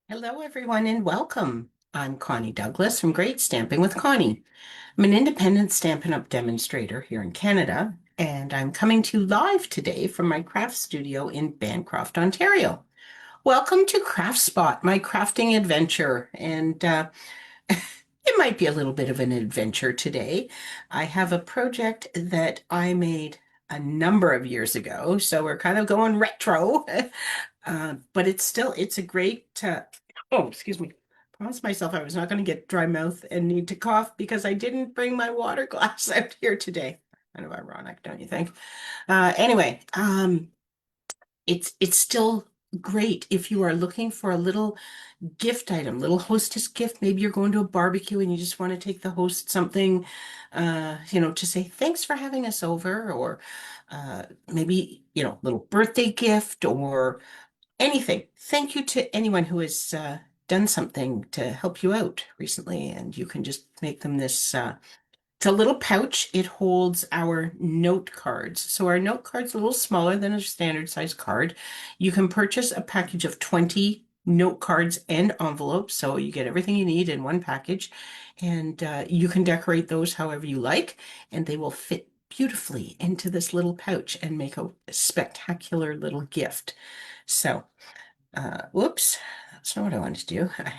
Hello, everyone, and welcome. I'm Connie Douglas from Great Stamping with Connie. I'm an independent Stampin' Up! Demonstrator here in Canada, and I'm coming to you live today from my craft studio in Bancroft, Ontario. Welcome to Craft Spot, my crafting adventure, and it might be a little bit of an adventure today. I have a project that I made a number of years ago, so we're kind of going retro. But it's a great, oh, excuse me. Promised myself I was not going to get dry mouth and need to cough because I didn't bring my water glass out here today. Kind of ironic, don't you think? It's still great if you are looking for a little gift item, little hostess gift. Maybe you're going to a barbecue and you just want to take the host something, to say thanks for having us over, or maybe, little birthday gift or anything. Thank you to anyone who has done something to help you out recently, and you can just make them this. It's a little pouch. It holds our note cards. So our note card's a little smaller than a standard size card. You can purchase a package of 20 note cards and envelopes, so you get everything you need in one package, and you can decorate those however you like, and they will fit beautifully into this little pouch and make a spectacular little gift. So whoops, that's not what I wanted to do. I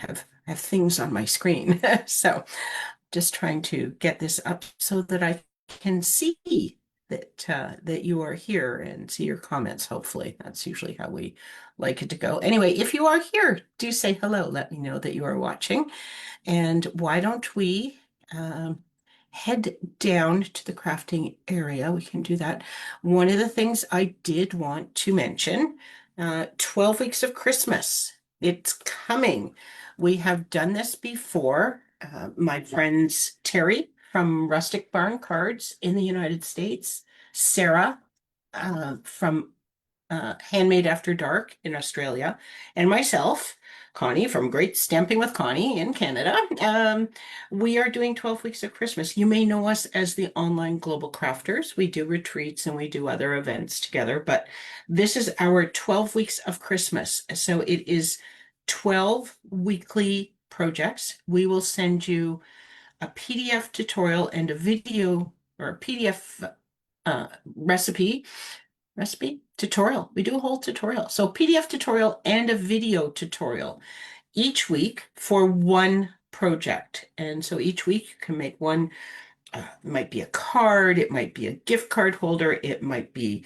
have things on my screen. So just trying to get this up so that I can see that you are here and see your comments, hopefully. That's usually how we like it to go. Anyway, if you are here, do say hello. Let me know that you are watching. And why don't we head down to the crafting area? We can do that. One of the things I did want to mention, 12 weeks of Christmas. It's coming. We have done this before. My friends Terry from Rustic Barn Cards in the United States, Sarah from Handmade After Dark in Australia, and myself, Connie from Great Stamping with Connie in Canada. We are doing 12 Weeks of Christmas. You may know us as the Online Global Crafters. We do retreats and we do other events together, but this is our 12 Weeks of Christmas. So it is 12 weekly projects. We will send you a PDF tutorial and a video or a PDF uh, recipe tutorial. We do a whole tutorial. So PDF tutorial and a video tutorial each week for one project. And so each week you can make one, it might be a card, it might be a gift card holder, it might be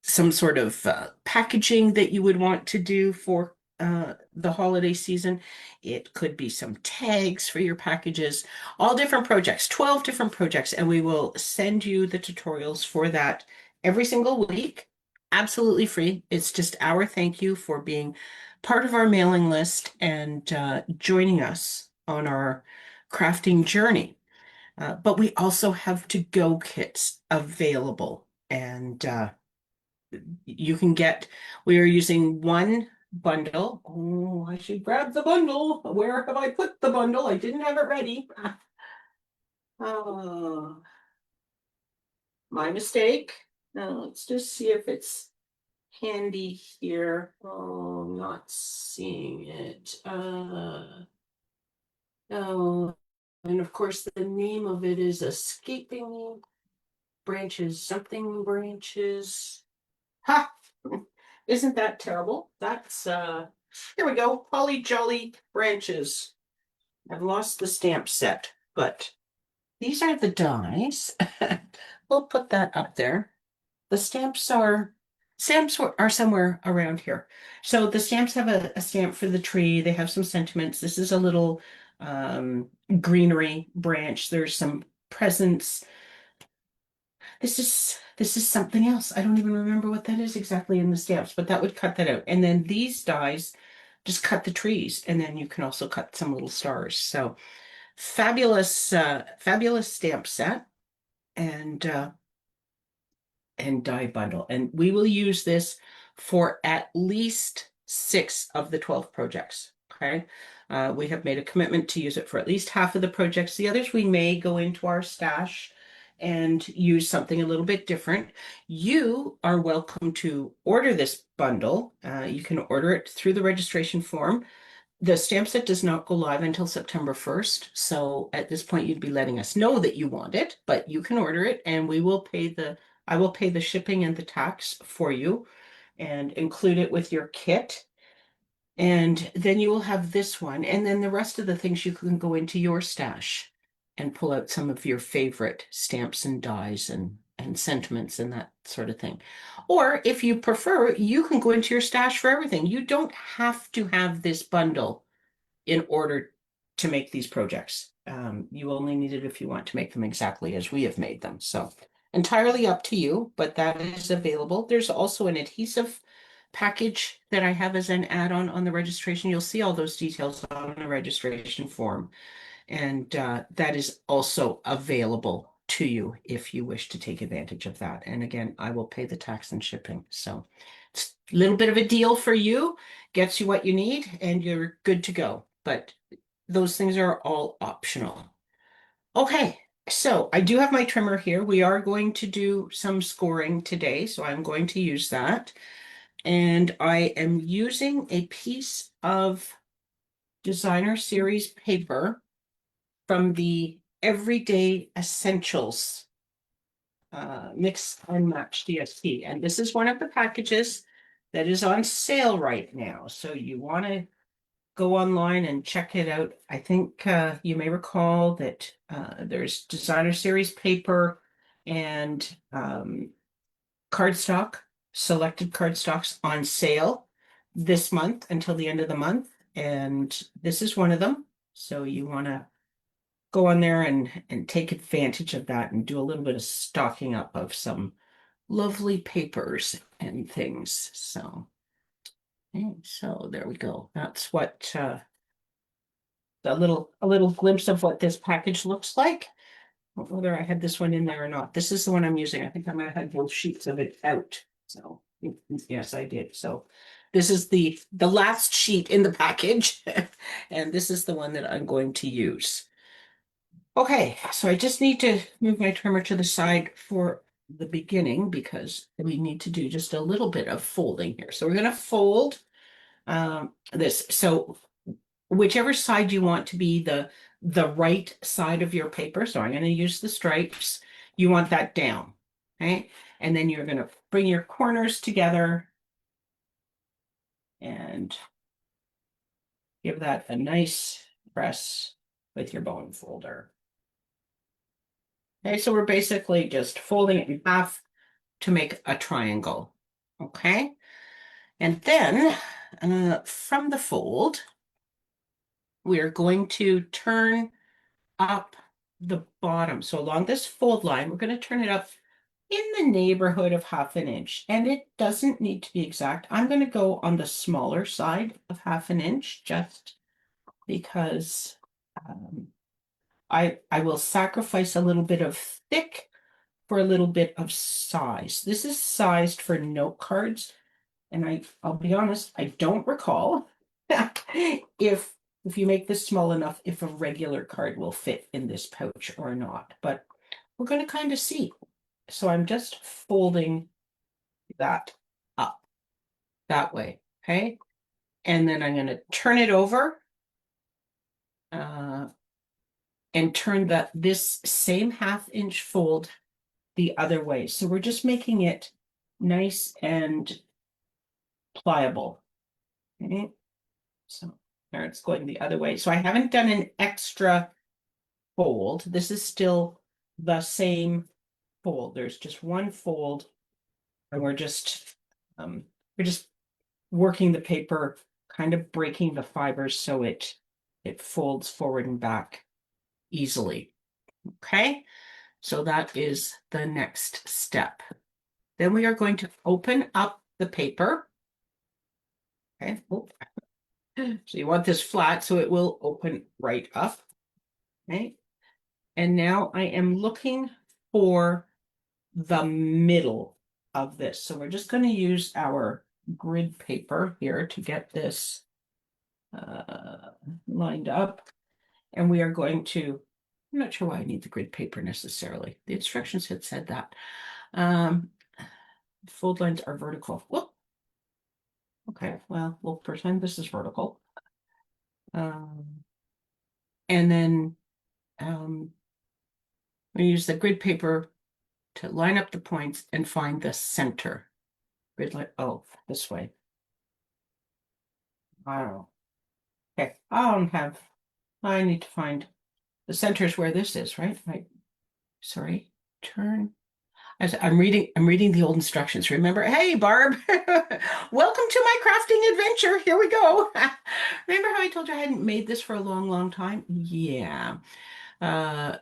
some sort of packaging that you would want to do for the holiday season. It could be some tags for your packages, all different projects, 12 different projects, and we will send you the tutorials for that every single week, absolutely free. It's just our thank you for being part of our mailing list and joining us on our crafting journey. But we also have to-go kits available, and you can get, we are using one bundle. Oh, I should grab the bundle. Where have I put the bundle? I didn't have it ready. Oh, my mistake. Now let's just see if it's handy here. Oh, I'm not seeing it. No. And of course, the name of it is Escaping Branches, something branches. Ha! Isn't that terrible? That's here we go. Holly Jolly Branches. I've lost the stamp set, but these are the dies. We'll put that up there. The stamps are somewhere around here. So the stamps have a stamp for the tree. They have some sentiments. This is a little greenery branch. There's some presents. This is something else. I don't even remember what that is exactly in the stamps, but that would cut that out. And then these dies just cut the trees, and then you can also cut some little stars. So fabulous stamp set and die bundle. And we will use this for at least 6 of the 12 projects. Okay. We have made a commitment to use it for at least half of the projects. The others we may go into our stash and use something a little bit different. You are welcome to order this bundle. You can order it through the registration form. the stamp set does not go live until September 1st. So at this point, you'd be letting us know that you want it, but you can order it and I will pay the shipping and the tax for you and include it with your kit. And then you will have this one. And then the rest of the things you can go into your stash and pull out some of your favorite stamps and dies and sentiments and that sort of thing. Or if you prefer, you can go into your stash for everything. You don't have to have this bundle in order to make these projects. You only need it if you want to make them exactly as we have made them. So entirely up to you, but that is available. There's also an adhesive package that I have as an add-on on the registration. You'll see all those details on the registration form. And that is also available to you if you wish to take advantage of that. And again, I will pay the tax and shipping. So it's a little bit of a deal for you, gets you what you need, and you're good to go. But those things are all optional. Okay, so I do have my trimmer here. We are going to do some scoring today, so I'm going to use that. And I am using a piece of designer series paper from the Everyday Essentials Mix and Match DSP. And this is one of the packages that is on sale right now. So you want to go online and check it out. I think you may recall that there's designer series paper and cardstock, selected cardstocks on sale this month until the end of the month. And this is one of them. So you want to go on there and take advantage of that and do a little bit of stocking up of some lovely papers and things. So, okay, so there we go. That's what a little glimpse of what this package looks like. Whether I had this one in there or not. This is the one I'm using. I think I might have had both sheets of it out. So yes, I did. So this is the last sheet in the package, and this is the one that I'm going to use. Okay, so I just need to move my trimmer to the side for the beginning because we need to do just a little bit of folding here. So we're going to fold this. So whichever side you want to be the right side of your paper. So I'm going to use the stripes. You want that down, okay? And then you're going to bring your corners together and give that a nice press with your bone folder. Okay, so we're basically just folding it in half to make a triangle, okay? And then from the fold, we're going to turn up the bottom. So along this fold line, we're going to turn it up in the neighborhood of 1/2 inch. And it doesn't need to be exact. I'm going to go on the smaller side of 1/2 inch just because I will sacrifice a little bit of thick for a little bit of size. This is sized for note cards. And I'll be honest, I don't recall if you make this small enough, if a regular card will fit in this pouch or not. But we're going to kind of see. So I'm just folding that up that way, okay? And then I'm going to turn it over and turn this same 1/2 inch fold the other way. So we're just making it nice and pliable. Okay? So there it's going the other way. So I haven't done an extra fold. This is still the same fold. There's just one fold, and we're just working the paper, kind of breaking the fibers so it folds forward and back easily. Okay, so that is the next step. Then we are going to open up the paper. Okay. Oh. So you want this flat so it will open right up. Okay. And now I am looking for the middle of this. So we're just going to use our grid paper here to get this lined up. And we are going to, I'm not sure why I need the grid paper necessarily. The instructions had said that. Fold lines are vertical. Whoop. Okay, well, we'll pretend this is vertical. And then we use the grid paper to line up the points and find the center. Grid line, oh, this way. I don't know. Okay, I need to find the center is where this is, right? Right. Sorry, turn. I'm reading the old instructions. Remember, hey Barb, welcome to my crafting adventure. Here we go. Remember how I told you I hadn't made this for a long, long time? Yeah. Uh,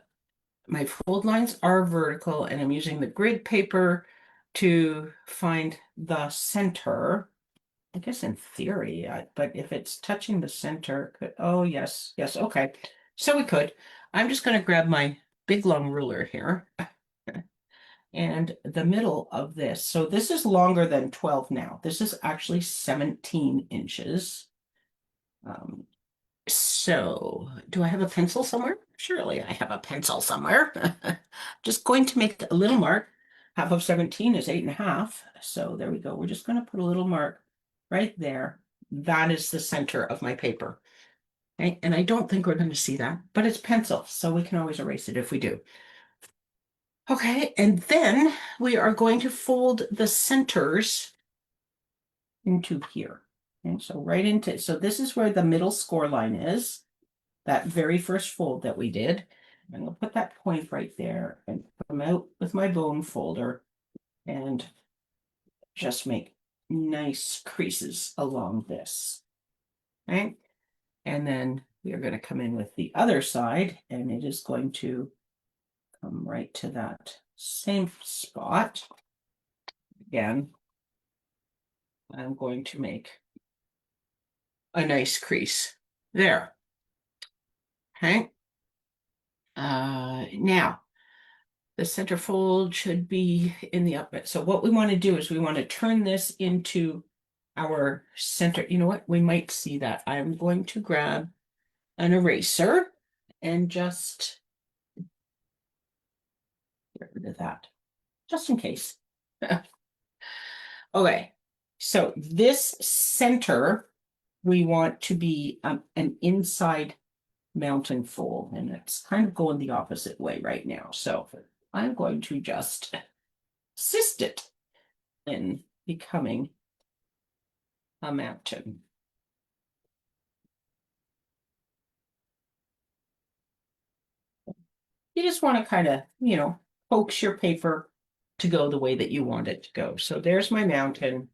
my fold lines are vertical, and I'm using the grid paper to find the center. I guess in theory, but if it's touching the center, oh yes, yes, okay. So we could. I'm just going to grab my big long ruler here and the middle of this. So this is longer than 12 now. This is actually 17 inches. Um, so do I have a pencil somewhere? Surely I have a pencil somewhere. Just going to make a little mark. Half of 17 is 8.5. So there we go. We're just going to put a little mark right there. That is the center of my paper. Okay? And I don't think we're going to see that, but it's pencil, so we can always erase it if we do. Okay, and then we are going to fold the centers into here. And so right into, so this is where the middle score line is, that very first fold that we did. I'm going to put that point right there and come out with my bone folder and just make nice creases along this. Okay, and then we are going to come in with the other side, and it is going to come right to that same spot. Again, I'm going to make a nice crease there. Okay. Now, the center fold should be in the up. So what we want to do is we want to turn this into our center. You know what? We might see that. I'm going to grab an eraser and just get rid of that, just in case. Okay, so this center we want to be an inside mountain fold, and it's kind of going the opposite way right now. So I'm going to just assist it in becoming a mountain. You just want to kind of, coax your paper to go the way that you want it to go. So there's my mountain,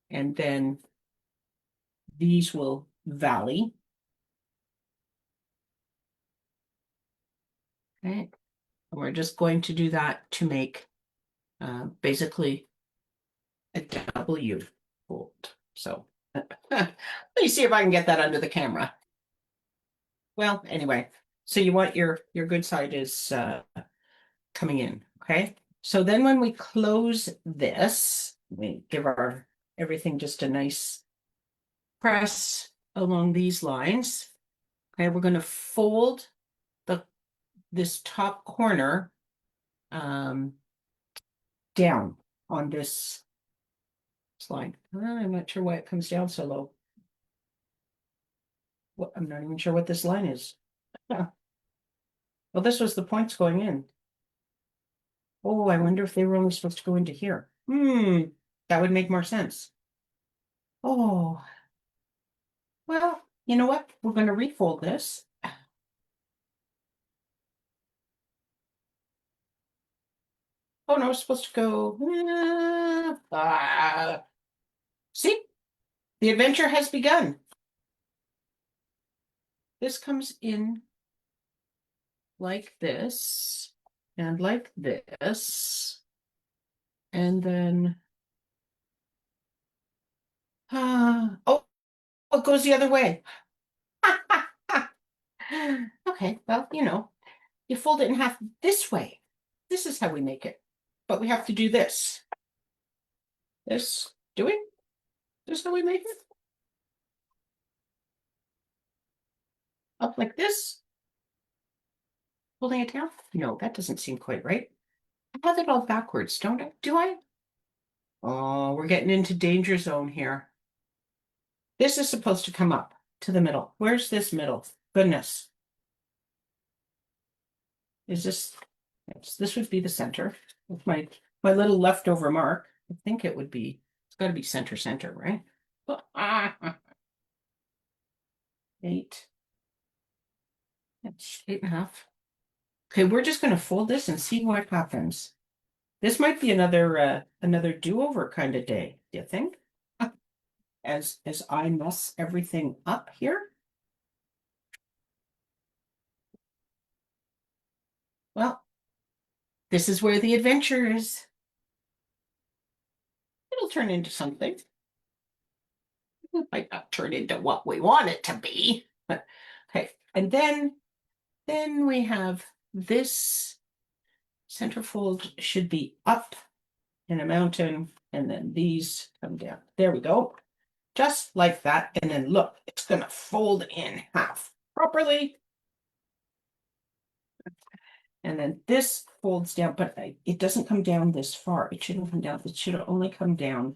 and then these will valley. Okay. And we're just going to do that to make basically a W fold. So let me see if I can get that under the camera. Well, anyway, so you want your good side is coming in, okay? So then when we close this, we give our everything just a nice press along these lines. Okay, we're going to fold this top corner down on this line. I'm not sure why it comes down so low. Well, I'm not even sure what this line is. Well, this was the points going in. Oh, I wonder if they were only supposed to go into here. That would make more sense. Oh, well, you know what? We're going to refold this. Oh no, it's supposed to go. See, the adventure has begun. This comes in like this and like this. And then, oh, it goes the other way. Okay, well, you fold it in half this way. This is how we make it. But we have to do this. This, do we? This is how we make it? Up like this? Holding it down? No, that doesn't seem quite right. I have it all backwards, don't I? Do I? Oh, we're getting into danger zone here. This is supposed to come up. to the middle. Where's this middle? Goodness. Is this, yes, this would be the center with my little leftover mark. I think it would be, it's got to be center, right? 8. That's 8.5. Okay, we're just going to fold this and see what happens. This might be another do-over kind of day, do you think? As I mess everything up here. Well, this is where the adventure is. It'll turn into something. It might not turn into what we want it to be, but okay. And then we have this centerfold should be up in a mountain, and then these come down. There we go. Just like that. And then look, it's gonna fold in half properly. And then this folds down, but it doesn't come down this far. It shouldn't come down. It should only come down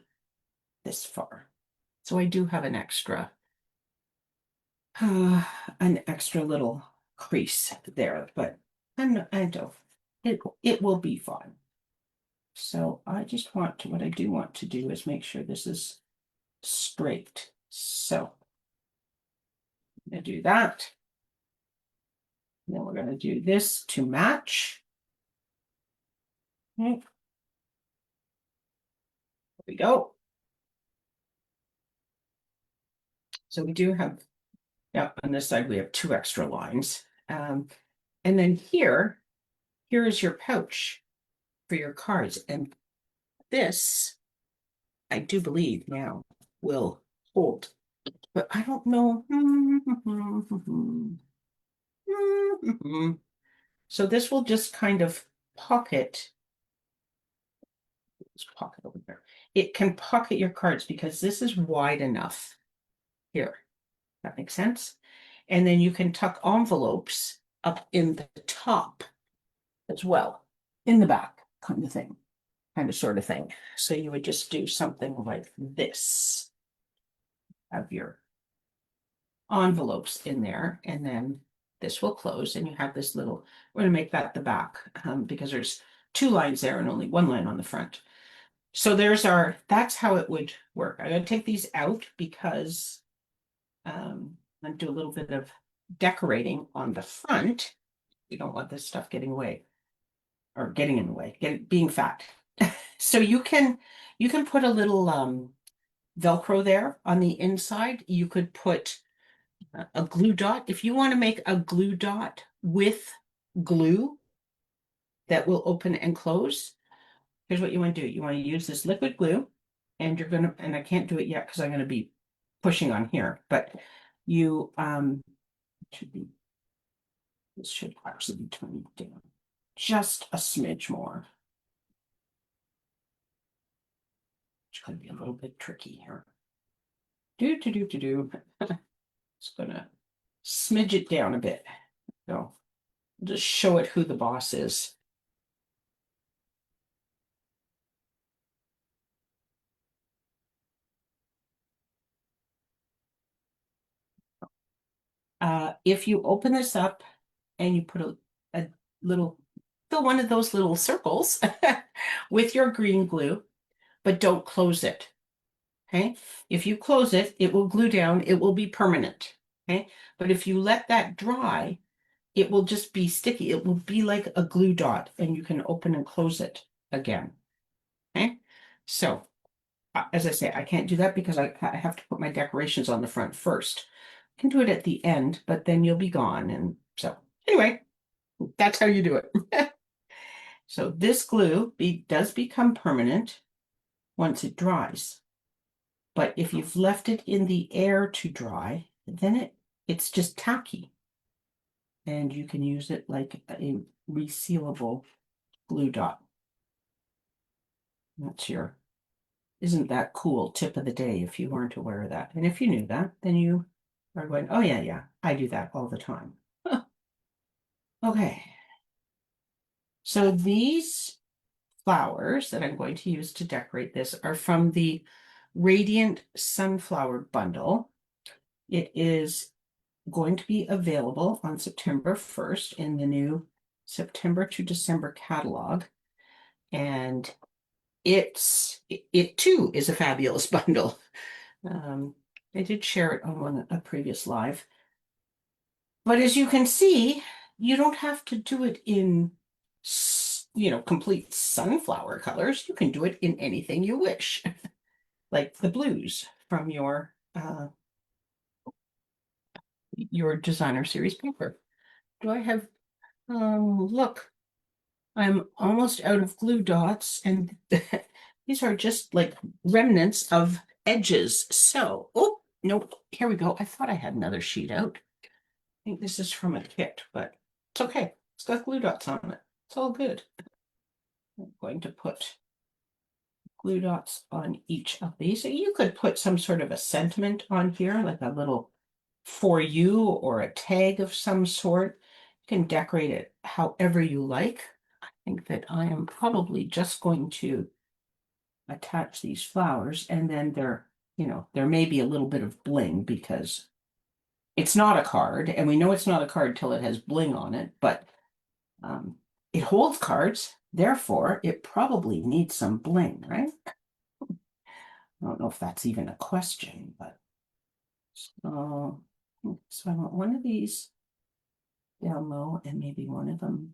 this far. So I do have an extra little crease there, but I don't. It will be fine. So I just want to, what I do want to do is make sure this is straight. So I'm gonna do that. And then we're gonna do this to match. Okay. There we go. So we do have, yeah, on this side we have 2 extra lines. And then here is your pouch for your cards. And this, I do believe now, will hold. But I don't know. So this will just kind of pocket. This pocket over there. It can pocket your cards because this is wide enough here. That makes sense. And then you can tuck envelopes up in the top as well, in the back kind of thing, sort of thing. So you would just do something like this. Have your envelopes in there, and then this will close, and you have this little, we're going to make that the back because there's 2 lines there and only 1 line on the front. So that's how it would work. I'm going to take these out because I'm going to do a little bit of decorating on the front. We don't want this stuff getting away or getting in the way, being fat. So you can put a little Velcro there on the inside. You could put a glue dot. If you want to make a glue dot with glue that will open and close, here's what you want to do. You want to use this liquid glue, and you're going to, and I can't do it yet because I'm going to be pushing on here, but you this should actually be turning down just a smidge more. Which could be a little bit tricky here. Just gonna smidge it down a bit. So just show it who the boss is. If you open this up and you put a little, fill one of those little circles with your green glue, but don't close it. Okay. If you close it, it will glue down. It will be permanent. Okay. But if you let that dry, it will just be sticky. It will be like a glue dot, and you can open and close it again. Okay. So as I say, I can't do that because I have to put my decorations on the front first. I can do it at the end, but then you'll be gone. And so anyway, that's how you do it. So this glue does become permanent once it dries. But if you've left it in the air to dry, then it's just tacky. And you can use it like a resealable glue dot. That's your, isn't that cool tip of the day if you weren't aware of that. And if you knew that, then you are going, oh yeah, I do that all the time. Okay. So these flowers that I'm going to use to decorate this are from the Radiant Sunflower Bundle. It is going to be available on September 1st in the new September to December catalog. And it too is a fabulous bundle. I did share it on a previous live. But as you can see, you don't have to do it in, complete sunflower colors. You can do it in anything you wish, like the blues from your designer series paper. Do I have, look, I'm almost out of glue dots, and these are just like remnants of edges. So, oh, nope, here we go. I thought I had another sheet out. I think this is from a kit, but it's okay. It's got glue dots on it. It's all good. I'm going to put glue dots on each of these. So you could put some sort of a sentiment on here, like a little for you or a tag of some sort. You can decorate it however you like. I think that I am probably just going to attach these flowers, and then there may be a little bit of bling because it's not a card, and we know it's not a card till it has bling on it, but it holds cards, therefore it probably needs some bling, right? I don't know if that's even a question, but so I want one of these down low and maybe one of them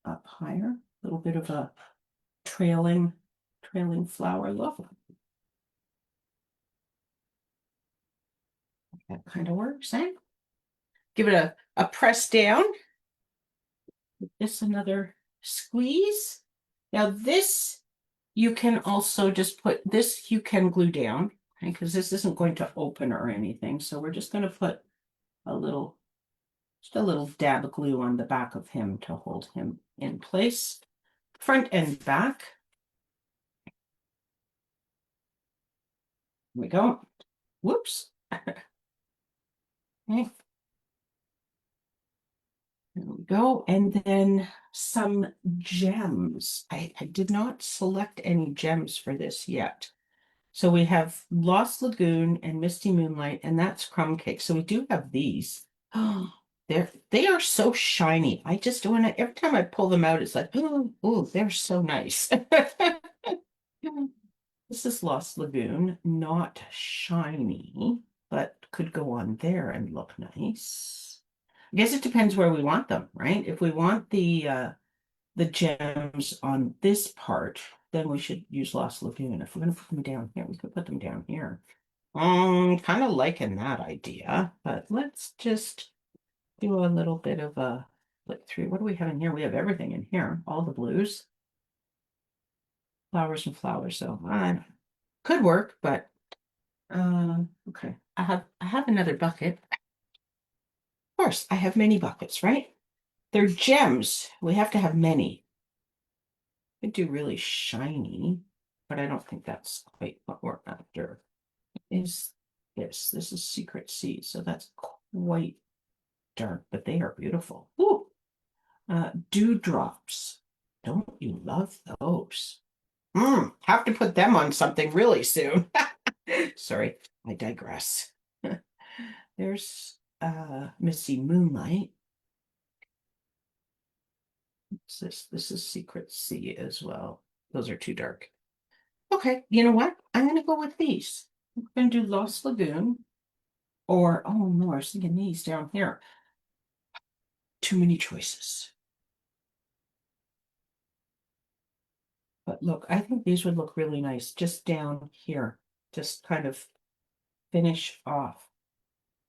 up higher. A little bit of a trailing flower look. That kind of works, eh? Give it a press down. This another squeeze. Now this, you can also just put this, you can glue down, okay, because this isn't going to open or anything. So we're just going to put just a little dab of glue on the back of him to hold him in place, front and back. Here we go. Whoops. Okay. There we go. And then some gems. I did not select any gems for this yet. So we have Lost Lagoon and Misty Moonlight, and that's crumb cake. So we do have these. Oh, they are so shiny. I just want to, every time I pull them out, it's like, oh, they're so nice. This is Lost Lagoon, not shiny, but could go on there and look nice. I guess it depends where we want them, right? If we want the gems on this part, then we should use Lost Lagoon. If we're going to put them down here, we could put them down here. Kind of liking that idea, but let's just do a little bit of a flip through. What do we have in here? We have everything in here, all the blues, flowers and flowers. So could work, but okay. I have another bucket. Of course, I have many buckets, right? They're gems. We have to have many. Could do really shiny, but I don't think that's quite what we're after. Is this? This is Secret Sea, so that's quite dark, but they are beautiful. Ooh, dewdrops. Don't you love those? Have to put them on something really soon. Sorry, I digress. There's Misty Moonlight. What's this? This is Secret Sea as well. Those are too dark. Okay, you know what? I'm gonna go with these. I'm gonna do Lost Lagoon, or oh no, I was thinking these down here. Too many choices. But look, I think these would look really nice just down here. Just kind of finish off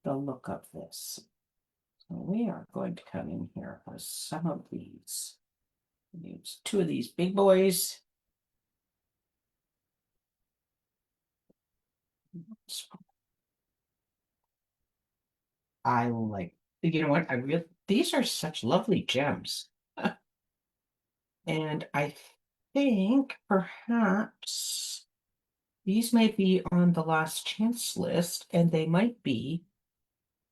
the look of this. So we are going to come in here with some of these. Use two of these big boys. I like, you know what? These are such lovely gems. And I think perhaps these may be on the last chance list, and they might be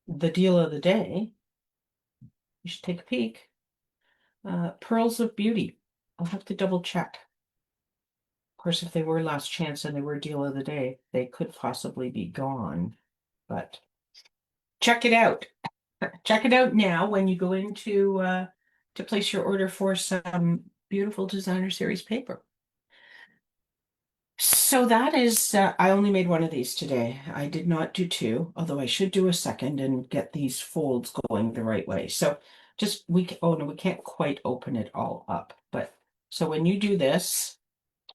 the deal of the day. You should take a peek. Pearls of Beauty. I'll have to double check. Of course, if they were last chance and they were deal of the day, they could possibly be gone. But check it out. Check it out now when you go into to place your order for some beautiful designer series paper. So that is, I only made one of these today. I did not do two, although I should do a second and get these folds going the right way. So just oh no, we can't quite open it all up. But so when you do this,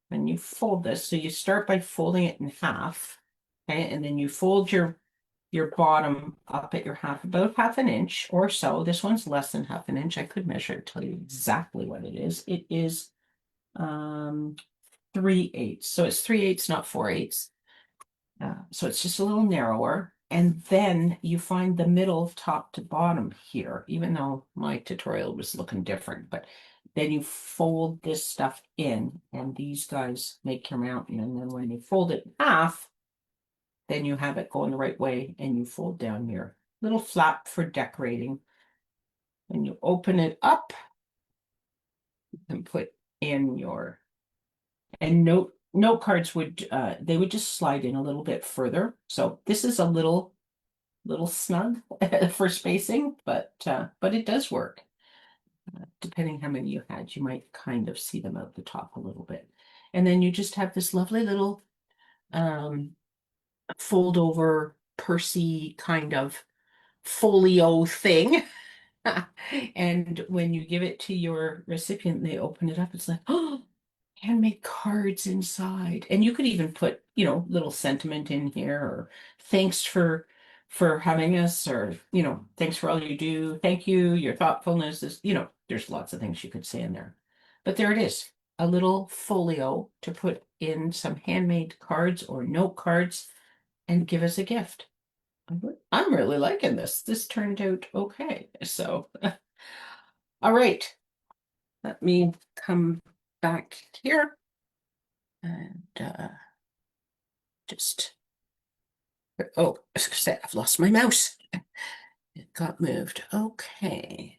when you fold this, so you start by folding it in half, okay, and then you fold your bottom up at your half, about half an inch or so. This one's less than half an inch. I could measure it, tell you exactly what it is. It is um 3/8. So it's 3/8, not 4/8. So it's just a little narrower. And then you find the middle top to bottom here, even though my tutorial was looking different, but then you fold this stuff in and these guys make your mountain. And then when you fold it in half, then you have it going the right way and you fold down your little flap for decorating. And you open it up and put in your, and note cards would they would just slide in a little bit further. So this is a little snug for spacing, but it does work. Depending how many you had, you might kind of see them out the top a little bit. And then you just have this lovely little um fold over Percy kind of folio thing. And when you give it to your recipient, they open it up. It's like, oh, handmade cards inside. And you could even put, little sentiment in here or thanks for having us or, thanks for all you do. Thank you. Your thoughtfulness is, there's lots of things you could say in there. But there it is, a little folio to put in some handmade cards or note cards and give us a gift. I'm really liking this. This turned out okay. So, all right. Let me come back here and just, oh, I was gonna say, I've lost my mouse. It got moved. Okay.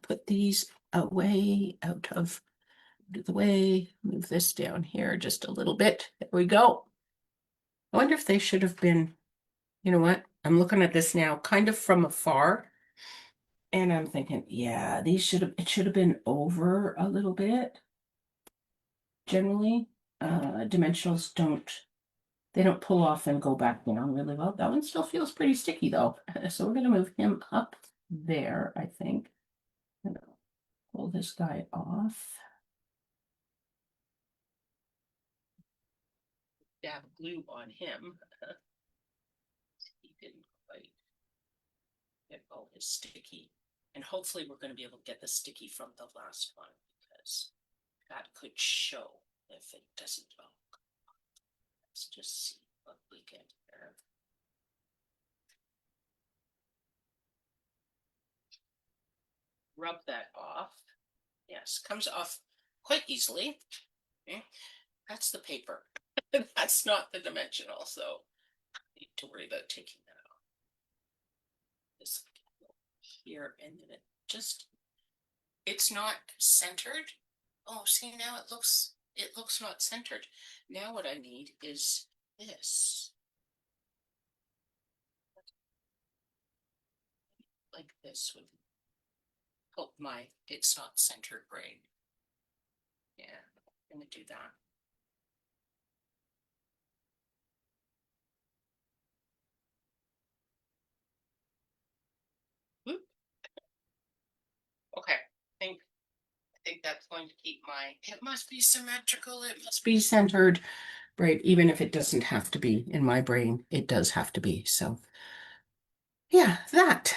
Put these away out of the way. Move this down here just a little bit. There we go. I wonder if they should have been, you know what? I'm looking at this now kind of from afar. And I'm thinking, yeah, it should have been over a little bit. Generally, dimensionals they don't pull off and go back down really well. That one still feels pretty sticky though. So we're gonna move him up there, I think. I'm gonna pull this guy off. Dab glue on him. He didn't quite get all his sticky. And hopefully we're going to be able to get the sticky from the last one because that could show if it doesn't. Oh, let's just see what we get here. Rub that off. Yes, comes off quite easily. Okay. That's the paper. That's not the dimensional, so I need to worry about taking that off. This here, and then it's not centered. Oh, see, now it looks not centered. Now what I need is this. Like this would help my it's not centered brain. Yeah, I'm gonna do that. Whoop. Okay, I think that's going to keep it must be symmetrical, it must be centered, right? Even if it doesn't have to be in my brain, it does have to be. So yeah, that.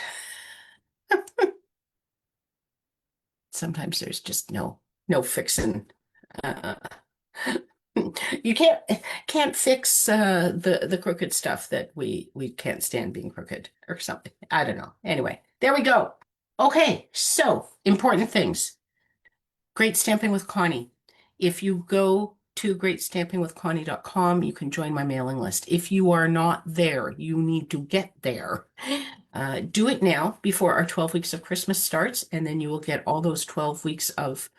Sometimes there's just no fixing. Uh, you can't fix the crooked stuff that we can't stand being crooked or something. I don't know. Anyway, there we go. Okay, so important things. Great Stamping with Connie. If you go to greatstampingwithconnie.com, you can join my mailing list. If you are not there, you need to get there. Do it now before our 12 weeks of Christmas starts, and then you will get all those 12 weeks of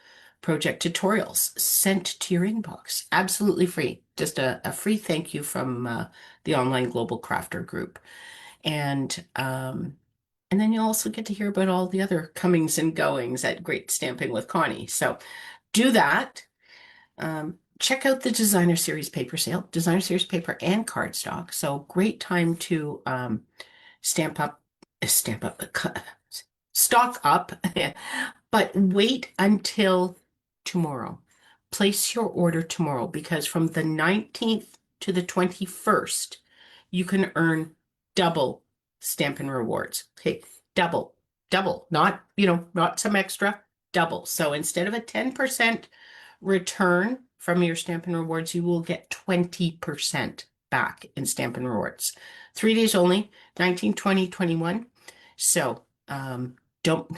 project tutorials sent to your inbox. Absolutely free. Just a free thank you from the Online Global Crafter group. And then you'll also get to hear about all the other comings and goings at Great Stamping with Connie. So do that. Check out the Designer Series paper sale, Designer Series paper and cardstock. So great time to stamp up, stamp up, stock up, but wait until tomorrow. Place your order tomorrow because from the 19th to the 21st, you can earn double Stampin' Rewards. Okay, double, double, not, not some extra, double. So instead of a 10% return from your Stampin' Rewards, you will get 20% back in Stampin' Rewards. 3 days only, 19, 20, 21. So don't,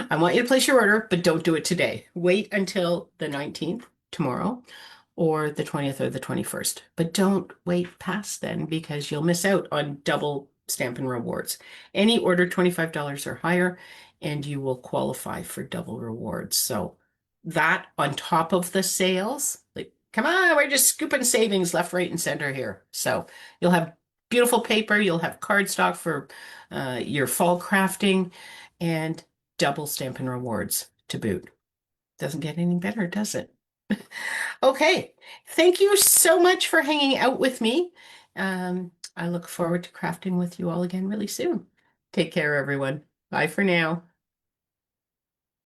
I want you to place your order, but don't do it today. Wait until the 19th, tomorrow, or the 20th or the 21st. But don't wait past then because you'll miss out on double Stampin' Rewards. Any order $25 or higher, and you will qualify for double rewards. So that on top of the sales, like, come on, we're just scooping savings left, right, and center here. So you'll have beautiful paper, you'll have cardstock for your fall crafting, and double Stampin' Rewards to boot. Doesn't get any better, does it? Okay, thank you so much for hanging out with me. I look forward to crafting with you all again really soon. Take care, everyone. Bye for now.